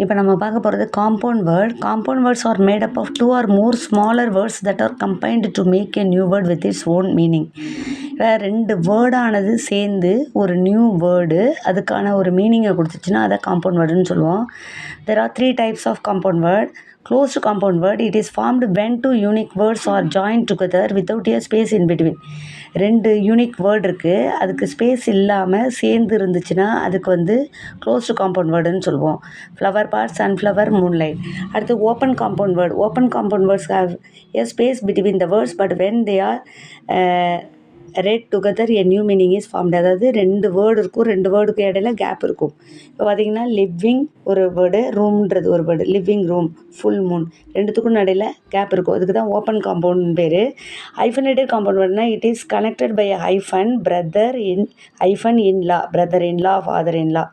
இப்போ நம்ம பார்க்க போகிறது compound word. Compound words are made up of 2 or more smaller words that are combined to make a new word with its own meaning. இப்போ 2 வேர்டானது சேர்ந்து ஒரு new word அதுக்கான ஒரு மீனிங்கை கொடுத்துச்சுன்னா அதை காம்பவுண்ட் வேர்டுன்னு சொல்லுவோம். There are 3 types of compound word. Closed compound word, it is formed when 2 unique words are joined together without a space in between. 2 unique word இருக்குது, அதுக்கு ஸ்பேஸ் இல்லாமல் சேர்ந்து இருந்துச்சுன்னா அதுக்கு வந்து க்ளோஸ்டு காம்பவுண்ட் வேர்டுன்னு சொல்லுவோம். Flower pot, sunflower, moonlight. அடுத்து open compound word. Open compound words have a space between the words but when they are read together a new meaning is formed. அதாவது 2 வேர்டு இருக்கும், 2 வேர்டுக்கு இடையில கேப் இருக்கும். இப்போ பார்த்திங்கன்னா லிவிங் ஒரு வேர்டு, ரூம்ன்றது ஒரு word. Living room, full moon, 2த்துக்கும் இடையில கேப் இருக்கும். அதுக்கு தான் ஓப்பன் காம்பவுண்ட் பேர். ஹைஃபனேட்டட் காம்பவுண்ட் வேர்டுனா it is connected by hyphen brother in hyphen in law, brother in law, father in law.